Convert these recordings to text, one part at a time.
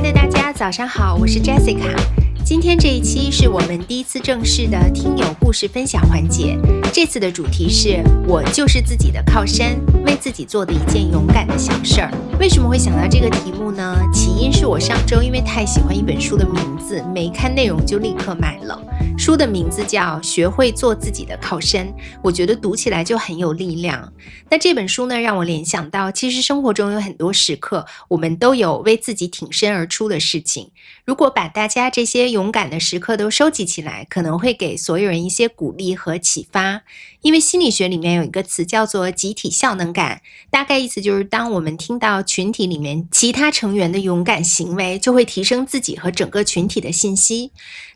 的大家早上好，我是 Jessica。今天这一期是我们第一次正式的听友故事分享环节，这次的主题是我就是自己的靠山，为自己做的一件勇敢的小事儿。为什么会想到这个题目呢？起因是我上周因为太喜欢一本书的名字，没看内容就立刻买了。书的名字叫《学会做自己的靠山》，我觉得读起来就很有力量。那这本书呢，让我联想到其实生活中有很多时刻我们都有为自己挺身而出的事情，如果把大家这些勇敢的时刻都收集起来，可能会给所有人一些鼓励和启发。因为心理学里面有一个词叫做集体效能感，大概意思就是当我们听到群体里面其他成员的勇敢行为，就会提升自己和整个群体的信息。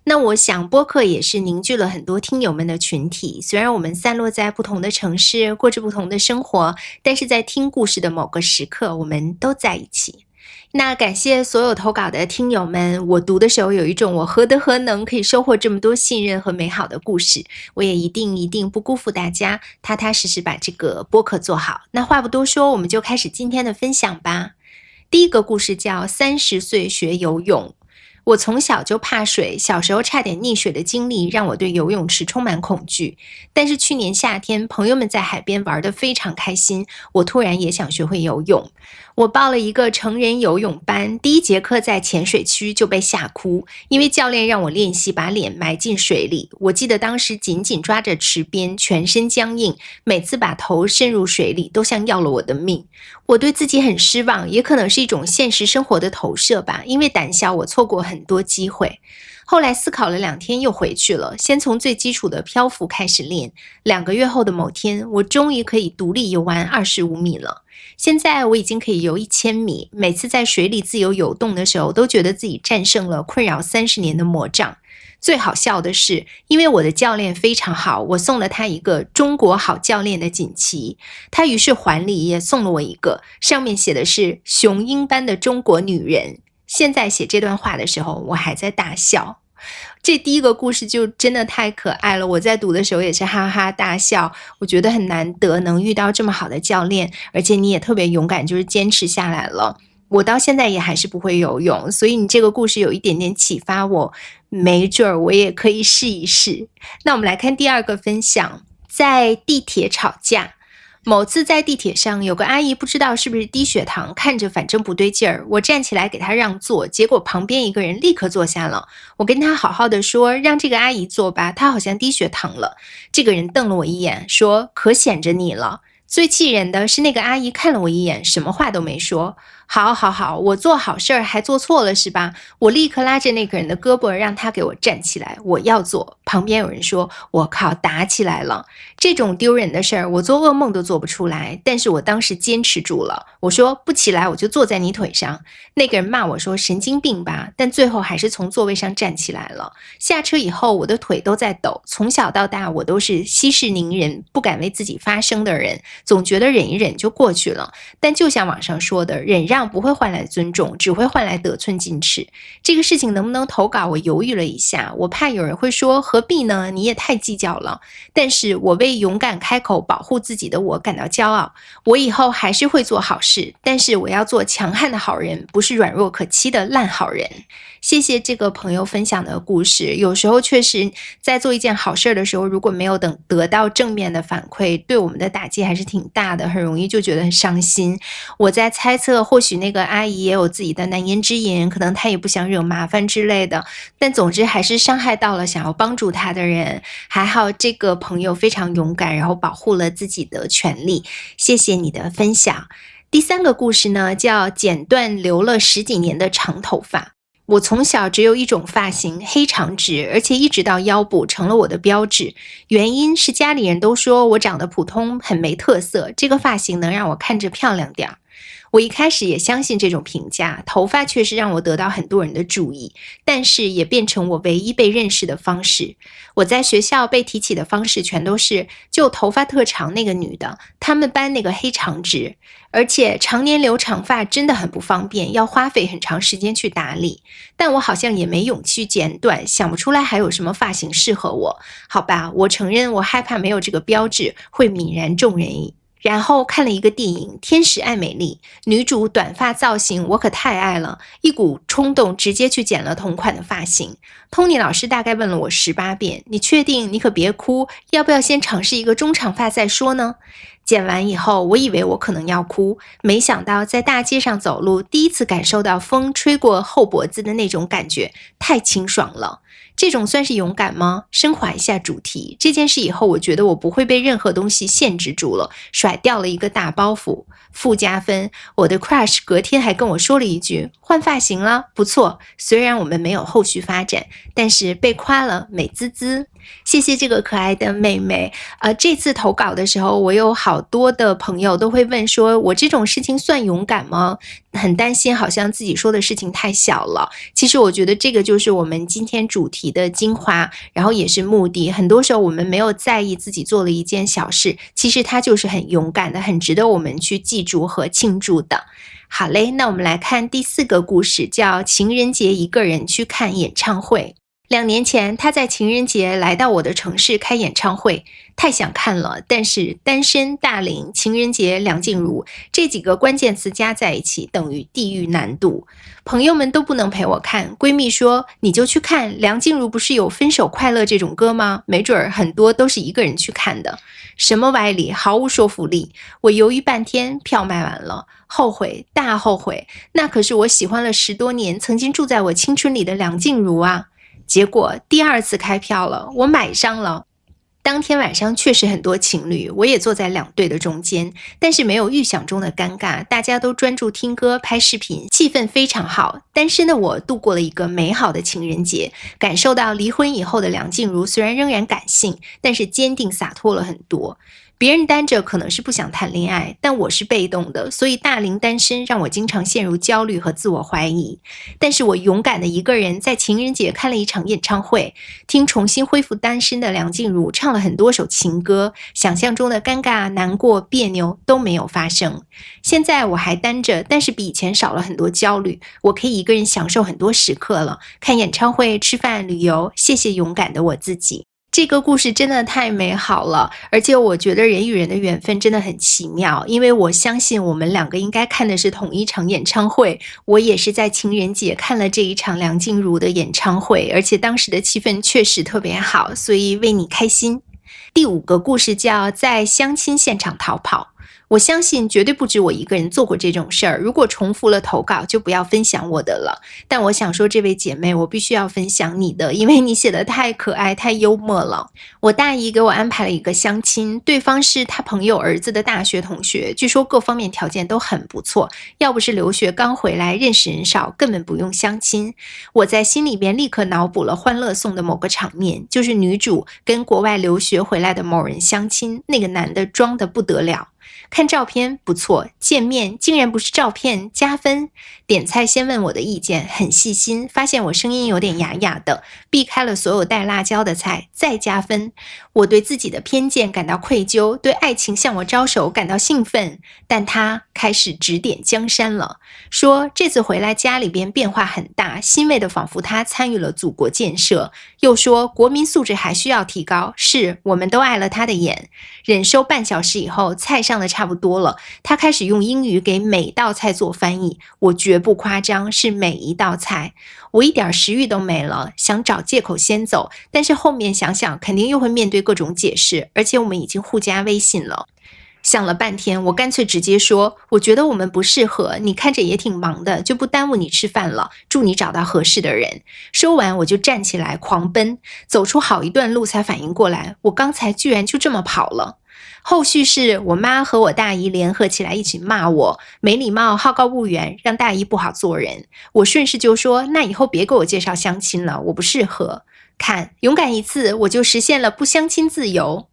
那我想播客也是凝聚了很多听友们的群体，虽然我们散落在不同的城市，过着不同的生活，但是在听故事的某个时刻，我们都在一起。那感谢所有投稿的听友们，我读的时候有一种我何德何能可以收获这么多信任和美好的故事，我也一定不辜负大家，踏踏实实把这个播客做好。那话不多说，我们就开始今天的分享吧。第一个故事叫30岁学游泳。我从小就怕水，小时候差点溺水的经历让我对游泳池充满恐惧。但是去年夏天，朋友们在海边玩得非常开心，我突然也想学会游泳。我报了一个成人游泳班，第一节课在浅水区就被吓哭，因为教练让我练习把脸埋进水里。我记得当时紧紧抓着池边，全身僵硬，每次把头伸入水里都像要了我的命。我对自己很失望，也可能是一种现实生活的投射吧，因为胆小我错过很多机会。后来思考了2天又回去了，先从最基础的漂浮开始练。2个月后的某天，我终于可以独立游完25米了。现在我已经可以游1000米，每次在水里自由游动的时候，都觉得自己战胜了困扰30年的魔障。最好笑的是，因为我的教练非常好，我送了他一个中国好教练的锦旗，他于是还礼也送了我一个，上面写的是雄鹰般的中国女人。现在写这段话的时候，我还在大笑。这第一个故事就真的太可爱了，我在读的时候也是哈哈大笑。我觉得很难得能遇到这么好的教练，而且你也特别勇敢，就是坚持下来了。我到现在也还是不会游泳，所以你这个故事有一点点启发我，没准我也可以试一试。那我们来看第二个分享，在地铁吵架。某次在地铁上，有个阿姨不知道是不是低血糖，看着反正不对劲儿，我站起来给她让座，结果旁边一个人立刻坐下了。我跟她好好的说，让这个阿姨坐吧，她好像低血糖了。这个人瞪了我一眼，说可显着你了。最气人的是那个阿姨看了我一眼，什么话都没说。好，我做好事儿还做错了是吧？我立刻拉着那个人的胳膊，让他给我站起来，我要做。旁边有人说，我靠，打起来了。这种丢人的事儿，我做噩梦都做不出来，但是我当时坚持住了。我说不起来，我就坐在你腿上。那个人骂我说神经病吧，但最后还是从座位上站起来了。下车以后，我的腿都在抖。从小到大，我都是息事宁人，不敢为自己发声的人，总觉得忍一忍就过去了。但就像网上说的，忍让不会换来尊重，只会换来得寸进尺。这个事情能不能投稿，我犹豫了一下，我怕有人会说何必呢，你也太计较了。但是我为勇敢开口保护自己的我感到骄傲，我以后还是会做好事，但是我要做强悍的好人，不是软弱可欺的烂好人。谢谢这个朋友分享的故事。有时候确实在做一件好事的时候，如果没有得到正面的反馈，对我们的打击还是挺大的，很容易就觉得很伤心。我在猜测，或许那个阿姨也有自己的难言之隐，可能她也不想惹麻烦之类的，但总之还是伤害到了想要帮助她的人。还好这个朋友非常勇敢，然后保护了自己的权利。谢谢你的分享。第3个故事呢，叫剪断留了10几年的长头发。我从小只有一种发型，黑长直，而且一直到腰部成了我的标志。原因是家里人都说我长得普通，很没特色，这个发型能让我看着漂亮点儿。我一开始也相信这种评价，头发确实让我得到很多人的注意，但是也变成我唯一被认识的方式。我在学校被提起的方式全都是就头发特长那个女的，他们班那个黑长直，而且常年留长发真的很不方便，要花费很长时间去打理。但我好像也没勇气剪短，想不出来还有什么发型适合我。好吧，我承认我害怕没有这个标志会泯然众人矣。然后看了一个电影《天使爱美丽》，女主短发造型我可太爱了，一股冲动直接去剪了同款的发型。Tony 老师大概问了我18遍，你确定？你可别哭，要不要先尝试一个中长发再说呢？剪完以后，我以为我可能要哭，没想到在大街上走路，第一次感受到风吹过后脖子的那种感觉，太清爽了。这种算是勇敢吗？升华一下主题，这件事以后，我觉得我不会被任何东西限制住了，甩掉了一个大包袱。附加分，我的 crush 隔天还跟我说了一句，换发型了，不错。虽然我们没有后续发展，但是被夸了，美滋滋。谢谢这个可爱的妹妹。这次投稿的时候，我有好多的朋友都会问说，我这种事情算勇敢吗？很担心好像自己说的事情太小了。其实我觉得这个就是我们今天主题的精华，然后也是目的。很多时候我们没有在意自己做了一件小事，其实它就是很勇敢的，很值得我们去记住和庆祝的。好嘞，那我们来看第4个故事，叫情人节一个人去看演唱会。2年前，他在情人节来到我的城市开演唱会，太想看了，但是单身、大龄、情人节、梁静茹这几个关键词加在一起等于地狱难度。朋友们都不能陪我看，闺蜜说你就去看，梁静茹不是有《分手快乐》这种歌吗？没准儿很多都是一个人去看的。什么歪理，毫无说服力。我犹豫半天，票卖完了，后悔，大后悔。那可是我喜欢了10多年，曾经住在我青春里的梁静茹啊。结果第2次开票了，我买上了。当天晚上确实很多情侣，我也坐在2队的中间，但是没有预想中的尴尬，大家都专注听歌拍视频，气氛非常好。单身的我度过了一个美好的情人节，感受到离婚以后的梁静茹虽然仍然感性，但是坚定洒脱了很多。别人单着可能是不想谈恋爱，但我是被动的，所以大龄单身让我经常陷入焦虑和自我怀疑。但是我勇敢的一个人在情人节看了一场演唱会，听重新恢复单身的梁静茹唱了很多首情歌，想象中的尴尬、难过、别扭都没有发生。现在我还单着，但是比以前少了很多焦虑，我可以一个人享受很多时刻了，看演唱会、吃饭、旅游，谢谢勇敢的我自己。这个故事真的太美好了，而且我觉得人与人的缘分真的很奇妙，因为我相信我们2个应该看的是同一场演唱会。我也是在情人节看了这一场梁静茹的演唱会，而且当时的气氛确实特别好，所以为你开心。第5个故事叫在相亲现场逃跑。我相信绝对不止我一个人做过这种事儿，如果重复了投稿就不要分享我的了。但我想说这位姐妹，我必须要分享你的，因为你写的太可爱太幽默了。我大姨给我安排了一个相亲，对方是她朋友儿子的大学同学，据说各方面条件都很不错，要不是留学刚回来认识人少，根本不用相亲。我在心里边立刻脑补了欢乐颂的某个场面，就是女主跟国外留学回来的某人相亲，那个男的装得不得了。看照片不错，见面竟然不是照片，加分。点菜先问我的意见，很细心，发现我声音有点哑哑的，避开了所有带辣椒的菜，再加分。我对自己的偏见感到愧疚，对爱情向我招手感到兴奋，但他开始指点江山了，说这次回来家里边变化很大，欣慰的仿佛他参与了祖国建设，又说国民素质还需要提高，是我们都爱了他的眼。忍受半小时以后，菜上的差不多了，他开始用英语给每道菜做翻译，我绝不夸张，是每一道菜。我一点食欲都没了，想找借口先走，但是后面想想肯定又会面对各种解释，而且我们已经互加微信了。想了半天，我干脆直接说，我觉得我们不适合，你看着也挺忙的，就不耽误你吃饭了，祝你找到合适的人。说完我就站起来狂奔，走出好一段路才反应过来，我刚才居然就这么跑了。后续是我妈和我大姨联合起来一起骂我没礼貌，好高骛远，让大姨不好做人。我顺势就说，那以后别给我介绍相亲了，我不适合。看，勇敢一次，我就实现了不相亲自由。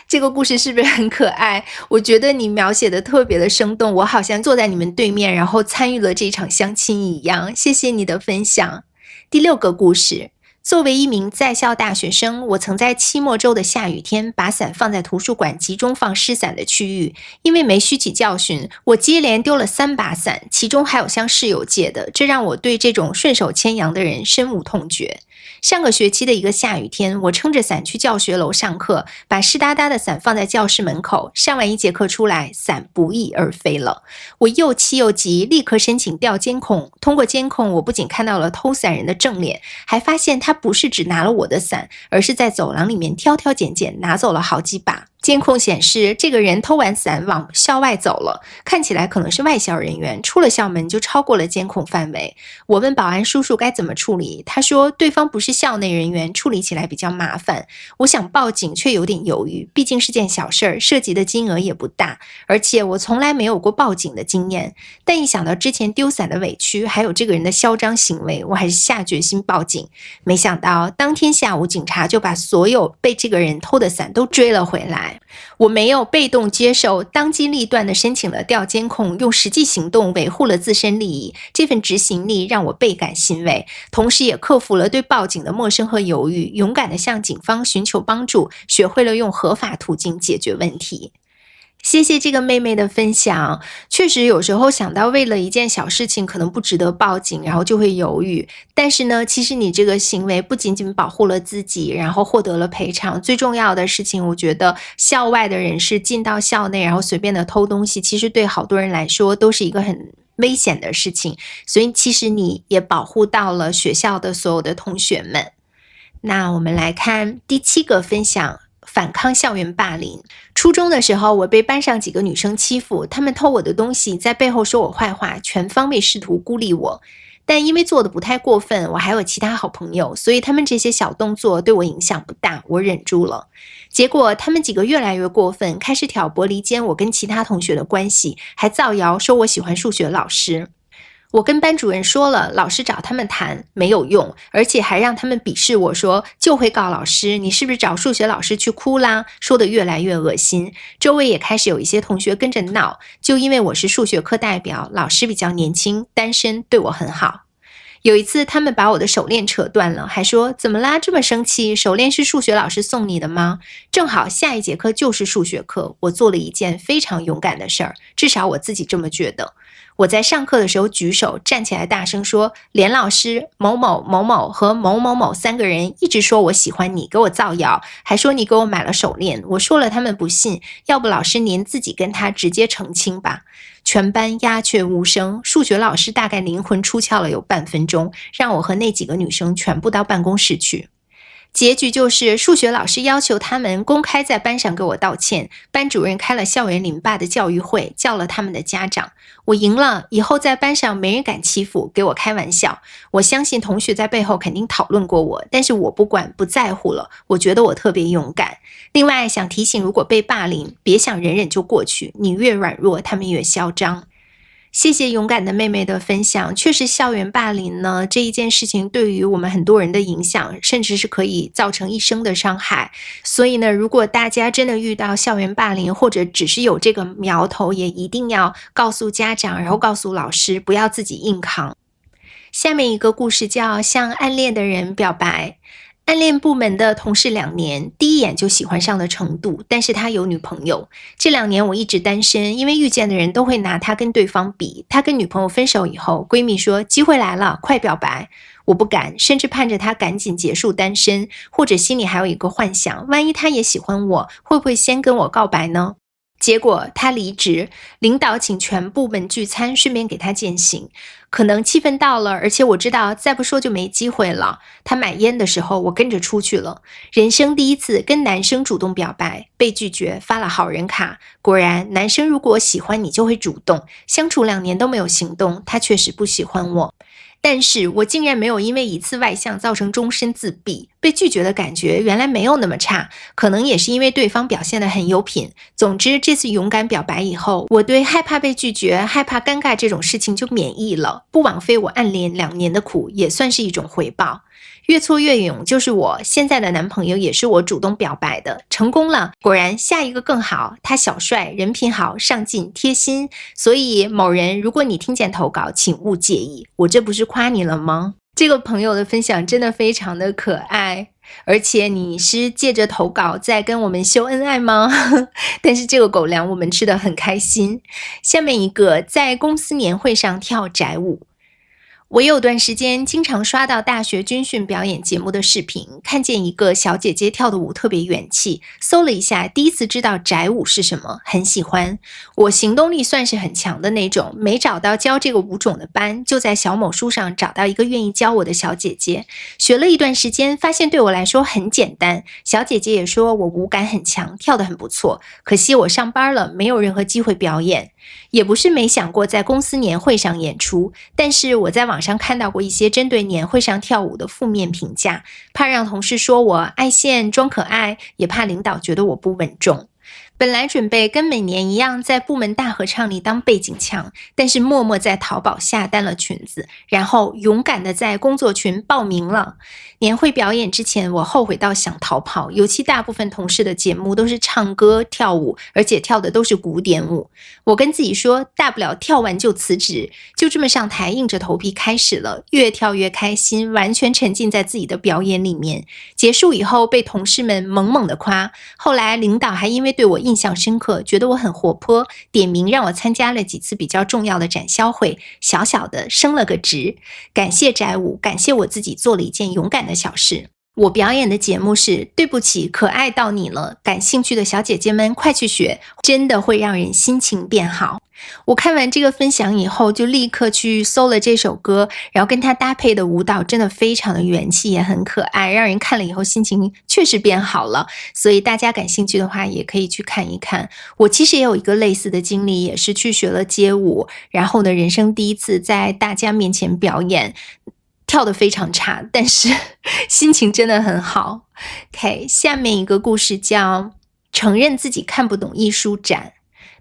这个故事是不是很可爱？我觉得你描写的特别的生动，我好像坐在你们对面，然后参与了这场相亲一样。谢谢你的分享。第6个故事，作为一名在校大学生，我曾在期末周的下雨天把伞放在图书馆集中放湿伞的区域，因为没吸取教训，我接连丢了3把伞，其中还有向室友借的，这让我对这种顺手牵羊的人深恶痛绝。上个学期的一个下雨天，我撑着伞去教学楼上课，把湿哒哒的伞放在教室门口，上完1节课出来，伞不翼而飞了。我又气又急，立刻申请调监控。通过监控，我不仅看到了偷伞人的正脸，还发现他不是只拿了我的伞，而是在走廊里面挑挑拣拣拿走了好几把。监控显示，这个人偷完伞往校外走了，看起来可能是外校人员，出了校门就超过了监控范围。我问保安叔叔该怎么处理，他说对方不是校内人员，处理起来比较麻烦。我想报警却有点犹豫，毕竟是件小事儿，涉及的金额也不大，而且我从来没有过报警的经验。但一想到之前丢伞的委屈，还有这个人的嚣张行为，我还是下决心报警。没想到当天下午，警察就把所有被这个人偷的伞都追了回来。我没有被动接受，当机立断地申请了调监控，用实际行动维护了自身利益。这份执行力让我倍感欣慰，同时也克服了对报警的陌生和犹豫，勇敢地向警方寻求帮助，学会了用合法途径解决问题。谢谢这个妹妹的分享，确实有时候想到为了一件小事情可能不值得报警，然后就会犹豫。但是呢，其实你这个行为不仅仅保护了自己，然后获得了赔偿，最重要的事情，我觉得校外的人士进到校内，然后随便的偷东西，其实对好多人来说都是一个很危险的事情。所以其实你也保护到了学校的所有的同学们。那我们来看第7个分享。反抗校园霸凌。初中的时候，我被班上几个女生欺负，她们偷我的东西，在背后说我坏话，全方位试图孤立我。但因为做的不太过分，我还有其他好朋友，所以他们这些小动作对我影响不大，我忍住了。结果他们几个越来越过分，开始挑拨离间我跟其他同学的关系，还造谣说我喜欢数学老师。我跟班主任说了，老师找他们谈没有用，而且还让他们鄙视我，说就会告老师，你是不是找数学老师去哭啦？说得越来越恶心。周围也开始有一些同学跟着闹，就因为我是数学课代表，老师比较年轻，单身，对我很好。有一次他们把我的手链扯断了，还说怎么啦，这么生气，手链是数学老师送你的吗？正好下一节课就是数学课，我做了一件非常勇敢的事儿，至少我自己这么觉得。我在上课的时候举手站起来大声说，连老师、某某某某和某某某3个人一直说我喜欢你，给我造谣，还说你给我买了手链，我说了他们不信，要不老师您自己跟他直接澄清吧。全班鸦雀无声，数学老师大概灵魂出窍了有半分钟，让我和那几个女生全部到办公室去。结局就是数学老师要求他们公开在班上给我道歉，班主任开了校园林霸的教育会，叫了他们的家长。我赢了，以后在班上没人敢欺负，给我开玩笑。我相信同学在背后肯定讨论过我，但是我不管，不在乎了，我觉得我特别勇敢。另外想提醒，如果被霸凌，别想忍忍就过去，你越软弱，他们越嚣张。谢谢勇敢的妹妹的分享。确实校园霸凌呢，这一件事情对于我们很多人的影响，甚至是可以造成一生的伤害。所以呢，如果大家真的遇到校园霸凌，或者只是有这个苗头，也一定要告诉家长，然后告诉老师，不要自己硬扛。下面一个故事叫向暗恋的人表白。暗恋部门的同事2年，第一眼就喜欢上了程度，但是他有女朋友。这2年我一直单身，因为遇见的人都会拿他跟对方比。他跟女朋友分手以后，闺蜜说机会来了，快表白。我不敢，甚至盼着他赶紧结束单身，或者心里还有一个幻想，万一他也喜欢我，会不会先跟我告白呢？结果他离职，领导请全部门聚餐，顺便给他践行。可能气氛到了，而且我知道再不说就没机会了。他买烟的时候，我跟着出去了。人生第一次跟男生主动表白，被拒绝，发了好人卡。果然，男生如果喜欢你就会主动。相处2年都没有行动，他确实不喜欢我。但是我竟然没有因为一次外向造成终身自闭，被拒绝的感觉原来没有那么差，可能也是因为对方表现得很有品。总之，这次勇敢表白以后，我对害怕被拒绝、害怕尴尬这种事情就免疫了，不枉费我暗恋2年的苦，也算是一种回报。越挫越勇就是我现在的男朋友，也是我主动表白的，成功了。果然下一个更好，他小帅，人品好，上进，贴心。所以某人，如果你听见投稿，请勿介意，我这不是夸你了吗？这个朋友的分享真的非常的可爱，而且你是借着投稿在跟我们秀恩爱吗？但是这个狗粮我们吃得很开心。下面一个，在公司年会上跳宅舞。我有段时间经常刷到大学军训表演节目的视频，看见一个小姐姐跳的舞特别元气，搜了一下，第一次知道宅舞是什么，很喜欢。我行动力算是很强的那种，没找到教这个舞种的班，就在小某书上找到一个愿意教我的小姐姐，学了一段时间，发现对我来说很简单，小姐姐也说我舞感很强，跳得很不错，可惜我上班了，没有任何机会表演。也不是没想过在公司年会上演出，但是我在网上看到过一些针对年会上跳舞的负面评价，怕让同事说我爱现装可爱，也怕领导觉得我不稳重。本来准备跟每年一样在部门大合唱里当背景墙，但是默默在淘宝下单了裙子，然后勇敢的在工作群报名了。年会表演之前，我后悔到想逃跑，尤其大部分同事的节目都是唱歌跳舞，而且跳的都是古典舞。我跟自己说，大不了跳完就辞职，就这么上台硬着头皮开始了，越跳越开心，完全沉浸在自己的表演里面。结束以后被同事们猛猛的夸，后来领导还因为对我印象深刻，觉得我很活泼，点名让我参加了几次比较重要的展销会，小小的升了个职。感谢宅舞，感谢我自己做了一件勇敢的小事。我表演的节目是对不起，可爱到你了，感兴趣的小姐姐们快去学，真的会让人心情变好。我看完这个分享以后，就立刻去搜了这首歌，然后跟它搭配的舞蹈真的非常的元气，也很可爱，让人看了以后心情确实变好了。所以大家感兴趣的话也可以去看一看。我其实也有一个类似的经历，也是去学了街舞，然后呢，人生第一次在大家面前表演，跳得非常差，但是心情真的很好。OK， 下面一个故事叫承认自己看不懂艺术展。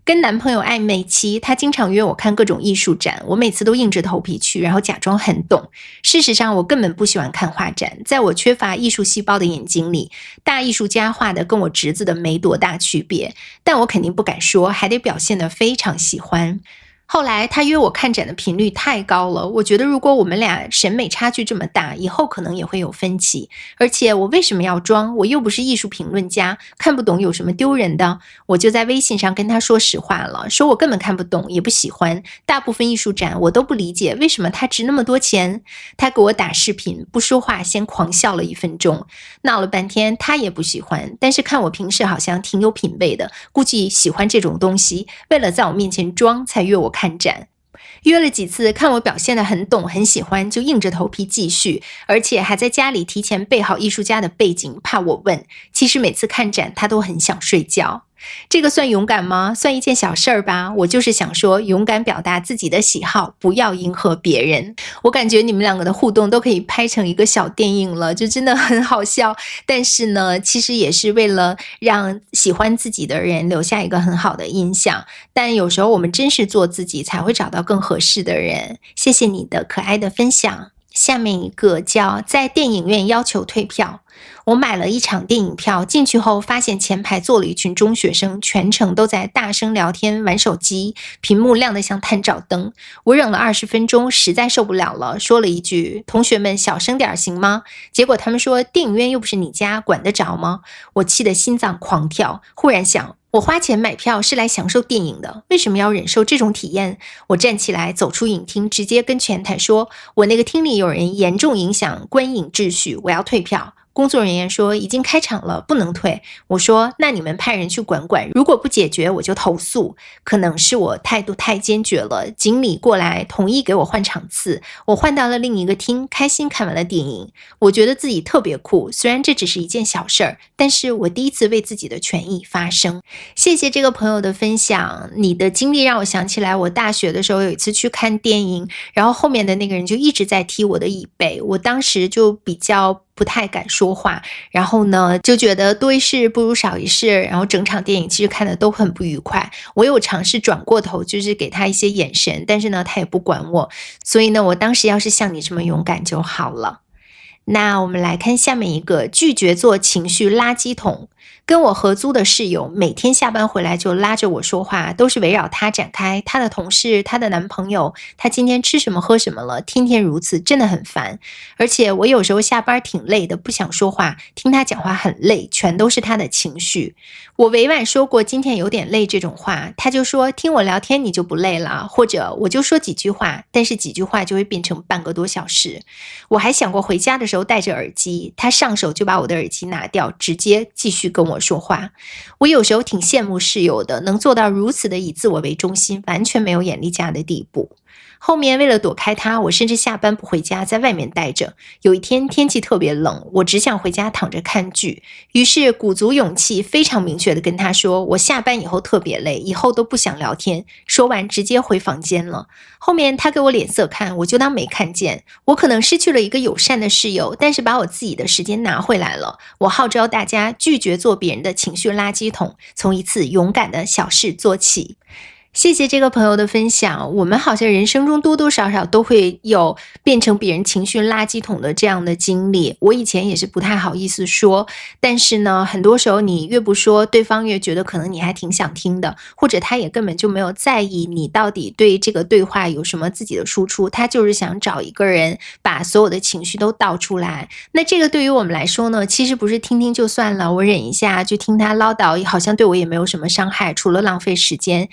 跟男朋友暧昧期，他经常约我看各种艺术展，我每次都硬着头皮去，然后假装很懂。事实上，我根本不喜欢看画展，在我缺乏艺术细胞的眼睛里，大艺术家画的跟我侄子的没多大区别，但我肯定不敢说，还得表现得非常喜欢。后来他约我看展的频率太高了，我觉得如果我们俩审美差距这么大，以后可能也会有分歧。而且我为什么要装？我又不是艺术评论家，看不懂有什么丢人的？我就在微信上跟他说实话了，说我根本看不懂，也不喜欢，大部分艺术展我都不理解，为什么它值那么多钱？他给我打视频，不说话，先狂笑了1分钟，闹了半天他也不喜欢，但是看我平时好像挺有品味的，估计喜欢这种东西，为了在我面前装才约我看展。约了几次，看我表现得很懂很喜欢，就硬着头皮继续，而且还在家里提前备好艺术家的背景，怕我问。其实每次看展他都很想睡觉。这个算勇敢吗？算一件小事儿吧。我就是想说，勇敢表达自己的喜好，不要迎合别人。我感觉你们两个的互动都可以拍成一个小电影了，就真的很好笑。但是呢，其实也是为了让喜欢自己的人留下一个很好的印象。但有时候我们真是做自己，才会找到更合适的人。谢谢你的可爱的分享。下面一个叫在电影院要求退票。我买了一场电影票，进去后发现前排坐了一群中学生，全程都在大声聊天玩手机，屏幕亮得像探照灯。我忍了20分钟，实在受不了了，说了一句同学们小声点行吗？结果他们说电影院又不是你家，管得着吗？我气得心脏狂跳，忽然想我花钱买票是来享受电影的，为什么要忍受这种体验？我站起来走出影厅，直接跟前台说我那个厅里有人严重影响观影秩序，我要退票。工作人员说已经开场了，不能退。我说那你们派人去管管，如果不解决我就投诉。可能是我态度太坚决了，经理过来同意给我换场次，我换到了另一个厅，开心看完了电影。我觉得自己特别酷，虽然这只是一件小事儿，但是我第一次为自己的权益发声。谢谢这个朋友的分享，你的经历让我想起来我大学的时候有一次去看电影，然后后面的那个人就一直在踢我的椅背，我当时就比较不太敢说话，然后呢就觉得多一事不如少一事，然后整场电影其实看的都很不愉快。我有尝试转过头，就是给他一些眼神，但是呢他也不管我，所以呢我当时要是像你这么勇敢就好了。那我们来看下面一个，拒绝做情绪垃圾桶。跟我合租的室友每天下班回来就拉着我说话，都是围绕她展开，她的同事，她的男朋友，她今天吃什么喝什么了，天天如此，真的很烦。而且我有时候下班挺累的，不想说话，听她讲话很累，全都是她的情绪。我委婉说过今天有点累这种话，她就说听我聊天你就不累了，或者我就说几句话，但是几句话就会变成半个多小时。我还想过回家的时候戴着耳机，她上手就把我的耳机拿掉，直接继续跟我说话。我有时候挺羡慕室友的，能做到如此的以自我为中心，完全没有眼力价的地步。后面为了躲开他，我甚至下班不回家，在外面待着。有一天天气特别冷，我只想回家躺着看剧，于是鼓足勇气，非常明确地跟他说，我下班以后特别累，以后都不想聊天。说完直接回房间了。后面他给我脸色看，我就当没看见。我可能失去了一个友善的室友，但是把我自己的时间拿回来了。我号召大家拒绝做别人的情绪垃圾桶，从一次勇敢的小事做起。谢谢这个朋友的分享，我们好像人生中多多少少都会有变成别人情绪垃圾桶的这样的经历。我以前也是不太好意思说，但是呢，很多时候你越不说，对方越觉得可能你还挺想听的，或者他也根本就没有在意你到底对这个对话有什么自己的输出，他就是想找一个人把所有的情绪都倒出来。那这个对于我们来说呢，其实不是听听就算了，我忍一下就听他唠叨，好像对我也没有什么伤害，除了浪费时间。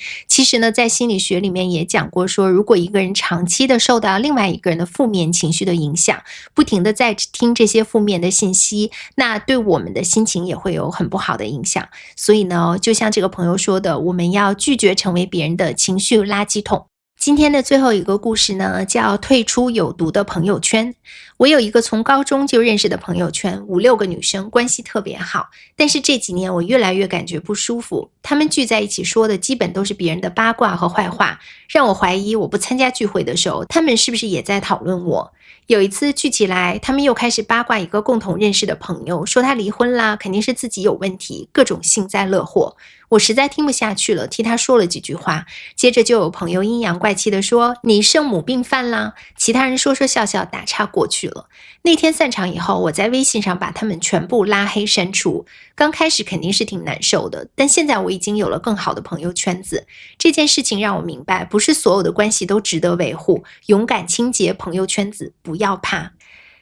其实呢，在心理学里面也讲过说，如果一个人长期的受到另外一个人的负面情绪的影响，不停的在听这些负面的信息，那对我们的心情也会有很不好的影响。所以呢，就像这个朋友说的，我们要拒绝成为别人的情绪垃圾桶。今天的最后一个故事呢，叫退出有毒的朋友圈。我有一个从高中就认识的朋友圈，5、6个女生，关系特别好。但是这几年我越来越感觉不舒服，她们聚在一起说的基本都是别人的八卦和坏话，让我怀疑我不参加聚会的时候，她们是不是也在讨论我。有一次聚起来，他们又开始八卦一个共同认识的朋友，说他离婚啦，肯定是自己有问题，各种幸灾乐祸。我实在听不下去了，替他说了几句话，接着就有朋友阴阳怪气地说你圣母病犯啦，其他人说说笑笑打岔过去了。那天散场以后，我在微信上把他们全部拉黑删除，刚开始肯定是挺难受的，但现在我已经有了更好的朋友圈子。这件事情让我明白，不是所有的关系都值得维护，勇敢清洁朋友圈子，不要怕。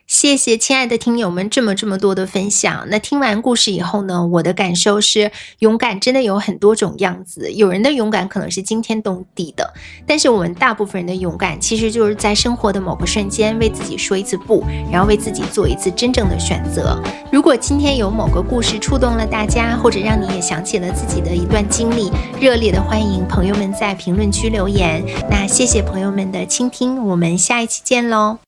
谢谢亲爱的听友们这么多的分享。那听完故事以后呢，我的感受是勇敢真的有很多种样子，有人的勇敢可能是惊天动地的，但是我们大部分人的勇敢其实就是在生活的某个瞬间为自己说一次不，然后为自己做一次真正的选择。如果今天有某个故事触动了大家，或者让你也想起了自己的一段经历，热烈的欢迎朋友们在评论区留言。那谢谢朋友们的倾听，我们下一期见咯。